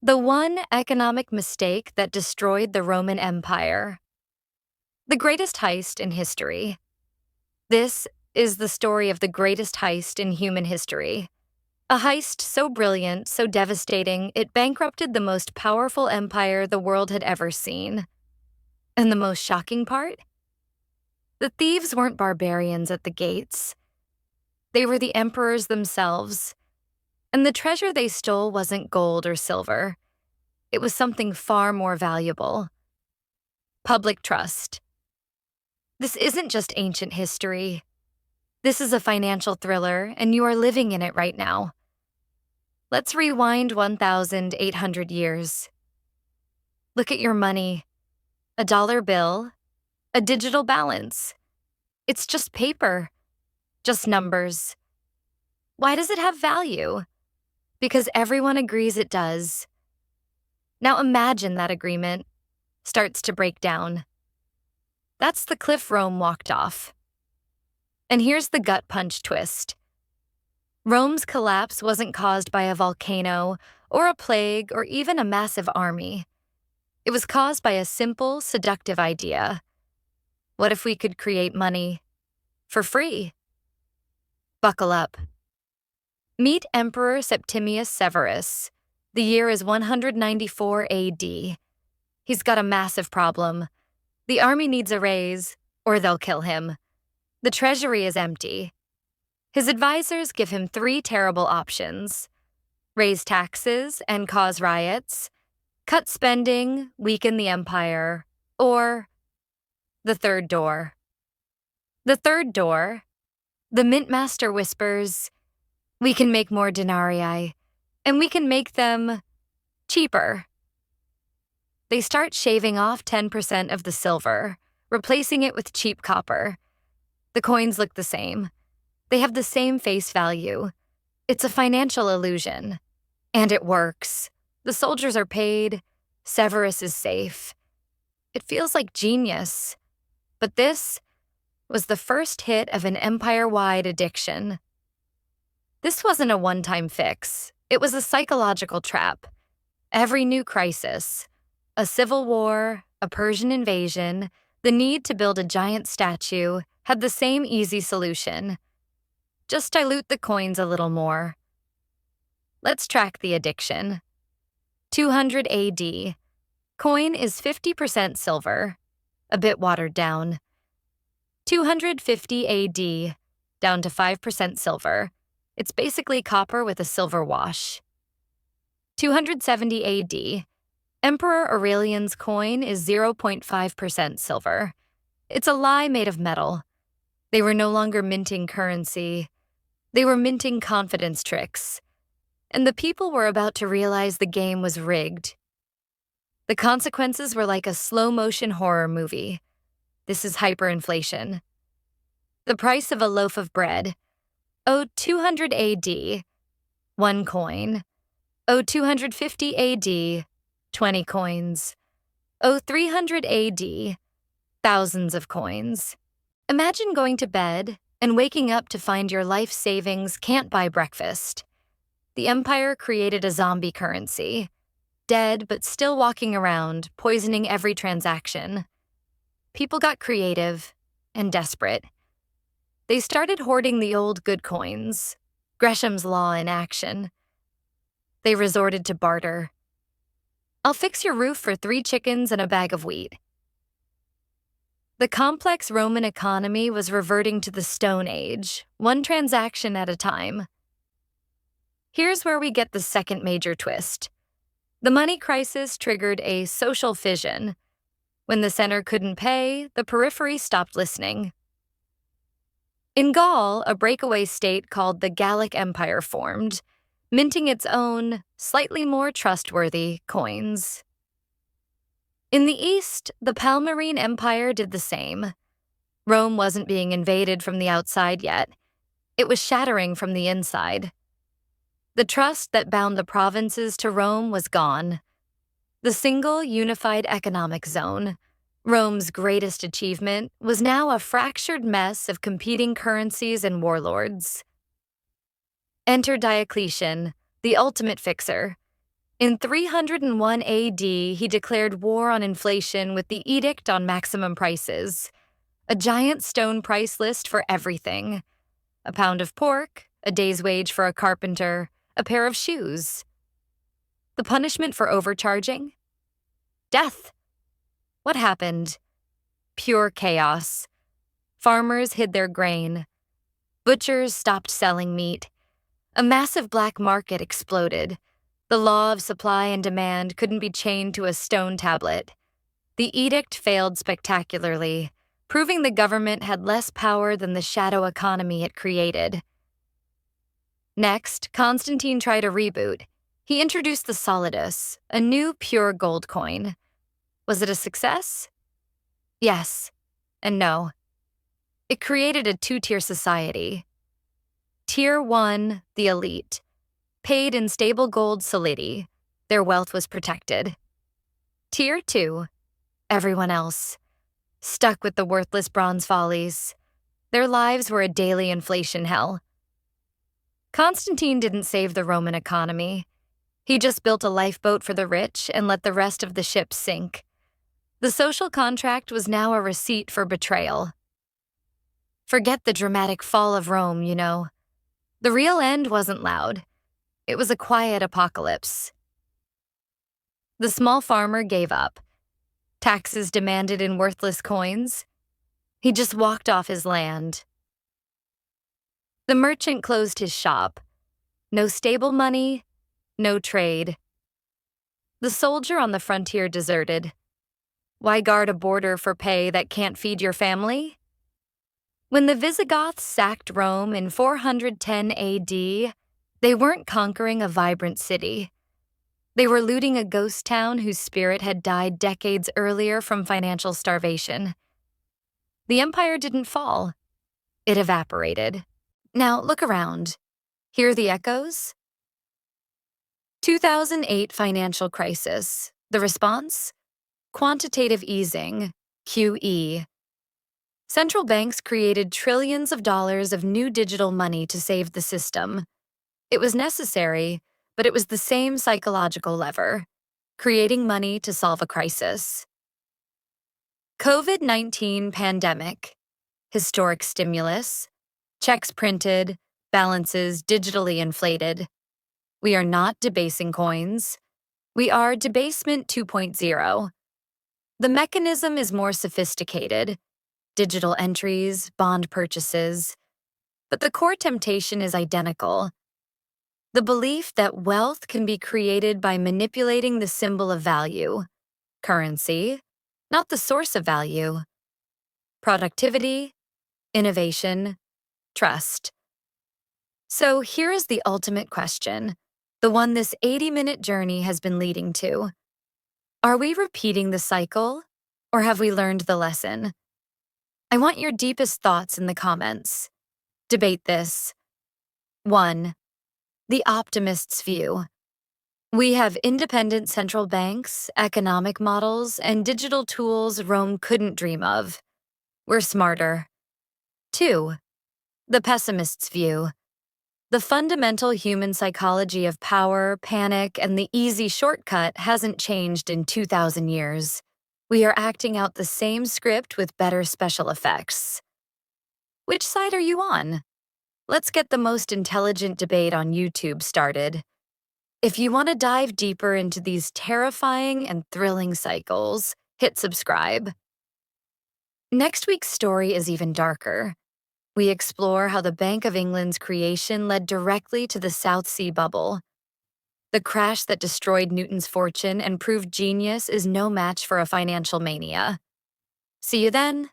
The one economic mistake that destroyed the Roman Empire. The greatest heist in history. This is the story of the greatest heist in human history. A heist so brilliant, so devastating, it bankrupted the most powerful empire the world had ever seen. And the most shocking part? The thieves weren't barbarians at the gates. They were the emperors themselves. And the treasure they stole wasn't gold or silver. It was something far more valuable. Public trust. This isn't just ancient history. This is a financial thriller, and you are living in it right now. Let's rewind 1,800 years. Look at your money. A dollar bill, a digital balance. It's just paper, just numbers. Why does it have value? Because everyone agrees it does. Now imagine that agreement starts to break down. That's the cliff Rome walked off. And here's the gut punch twist. Rome's collapse wasn't caused by a volcano or a plague or even a massive army. It was caused by a simple, seductive idea. What if we could create money for free? Buckle up. Meet Emperor Septimius Severus. The year is 194 AD. He's got a massive problem. The army needs a raise, or they'll kill him. The treasury is empty. His advisors give him 3 terrible options: raise taxes and cause riots, cut spending, weaken the empire, or the third door. The third door, the mintmaster whispers, "We can make more denarii, and we can make them cheaper." They start shaving off 10% of the silver, replacing it with cheap copper. The coins look the same. They have the same face value. It's a financial illusion. And it works. The soldiers are paid. Severus is safe. It feels like genius. But this was the first hit of an empire-wide addiction. This wasn't a one-time fix. It was a psychological trap. Every new crisis, a civil war, a Persian invasion, the need to build a giant statue, had the same easy solution. Just dilute the coins a little more. Let's track the addiction. 200 AD. Coin is 50% silver, a bit watered down. 250 AD, down to 5% silver. It's basically copper with a silver wash. 270 AD. Emperor Aurelian's coin is 0.5% silver. It's a lie made of metal. They were no longer minting currency. They were minting confidence tricks. And the people were about to realize the game was rigged. The consequences were like a slow-motion horror movie. This is hyperinflation. The price of a loaf of bread. 200 AD, 1 coin. 250 AD, 20 coins. 300 AD, thousands of coins. Imagine going to bed and waking up to find your life savings can't buy breakfast. The empire created a zombie currency, dead but still walking around, poisoning every transaction. People got creative and desperate. They started hoarding the old good coins, Gresham's law in action. They resorted to barter. "I'll fix your roof for 3 chickens and a bag of wheat." The complex Roman economy was reverting to the Stone Age, one transaction at a time. Here's where we get the second major twist. The money crisis triggered a social fission. When the center couldn't pay, the periphery stopped listening. In Gaul, a breakaway state called the Gallic Empire formed, minting its own, slightly more trustworthy, coins. In the East, the Palmyrene Empire did the same. Rome wasn't being invaded from the outside yet. It was shattering from the inside. The trust that bound the provinces to Rome was gone. The single, unified economic zone, Rome's greatest achievement, was now a fractured mess of competing currencies and warlords. Enter Diocletian, the ultimate fixer. In 301 AD, he declared war on inflation with the Edict on Maximum Prices, a giant stone price list for everything: a pound of pork, a day's wage for a carpenter, a pair of shoes. The punishment for overcharging? Death. What happened? Pure chaos. Farmers hid their grain. Butchers stopped selling meat. A massive black market exploded. The law of supply and demand couldn't be chained to a stone tablet. The edict failed spectacularly, proving the government had less power than the shadow economy it created. Next, Constantine tried a reboot. He introduced the solidus, a new pure gold coin. Was it a success? Yes, and no. It created a two-tier society. Tier 1, the elite, paid in stable gold solidi. Their wealth was protected. Tier 2, everyone else, stuck with the worthless bronze follies. Their lives were a daily inflation hell. Constantine didn't save the Roman economy. He just built a lifeboat for the rich and let the rest of the ship sink. The social contract was now a receipt for betrayal. Forget the dramatic fall of Rome, you know. The real end wasn't loud. It was a quiet apocalypse. The small farmer gave up. Taxes demanded in worthless coins. He just walked off his land. The merchant closed his shop. No stable money, no trade. The soldier on the frontier deserted. Why guard a border for pay that can't feed your family? When the Visigoths sacked Rome in 410 AD, they weren't conquering a vibrant city. They were looting a ghost town whose spirit had died decades earlier from financial starvation. The empire didn't fall. It evaporated. Now look around. Hear the echoes? 2008 financial crisis. The response? Quantitative easing, QE. Central banks created trillions of dollars of new digital money to save the system. It was necessary, but it was the same psychological lever, creating money to solve a crisis. COVID-19 pandemic, historic stimulus, checks printed, balances digitally inflated. We are not debasing coins. We are debasement 2.0. The mechanism is more sophisticated: digital entries, bond purchases. But the core temptation is identical: the belief that wealth can be created by manipulating the symbol of value, currency, not the source of value. Productivity, innovation, trust. So here is the ultimate question, the one this 80-minute journey has been leading to. Are we repeating the cycle, or have we learned the lesson? I want your deepest thoughts in the comments. Debate this. 1. The optimist's view. We have independent central banks, economic models, and digital tools Rome couldn't dream of. We're smarter. 2. The pessimist's view. The fundamental human psychology of power, panic, and the easy shortcut hasn't changed in 2,000 years. We are acting out the same script with better special effects. Which side are you on? Let's get the most intelligent debate on YouTube started. If you want to dive deeper into these terrifying and thrilling cycles, hit subscribe. Next week's story is even darker. We explore how the Bank of England's creation led directly to the South Sea bubble. The crash that destroyed Newton's fortune and proved genius is no match for a financial mania. See you then.